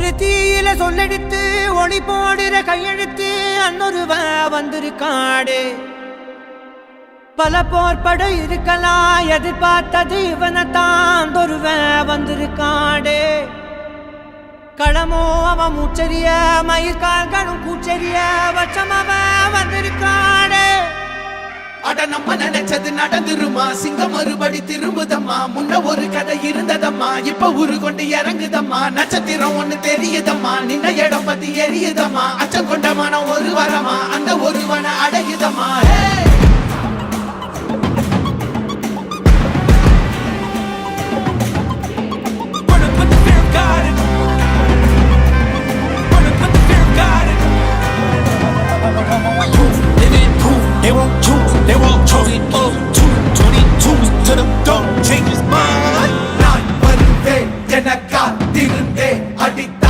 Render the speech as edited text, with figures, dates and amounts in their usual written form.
ஒரு தீயில சொல்லெடுத்து ஒளி போடுற கையெழுத்து அன்னொருவ வந்திருக்காடு பல போர்பட இருக்கலாம் எதிர்பார்த்தது இவனைத்தான் ஒருவ வந்திருக்காடு களமோ அவன் மூச்சரிய மயிர்கால்களும் கூச்சரிய வச்சம் அவன் வந்திருக்காடு அட நம்ம நினைச்சது நடந்துருமா சிங்கம் மறுபடி திரும்புதம்மா முன்ன ஒரு கதை இருந்ததம்மா இப்ப ஊரு கொண்டு இறங்குதம்மா நட்சத்திரம் ஒண்ணு தெரியுதம்மா நின்ன இடம் பத்தி எரியுதம்மா அச்சம் கொண்ட மனம் ஒரு வரமா அந்த ஒருவனை அடையுதம்மா God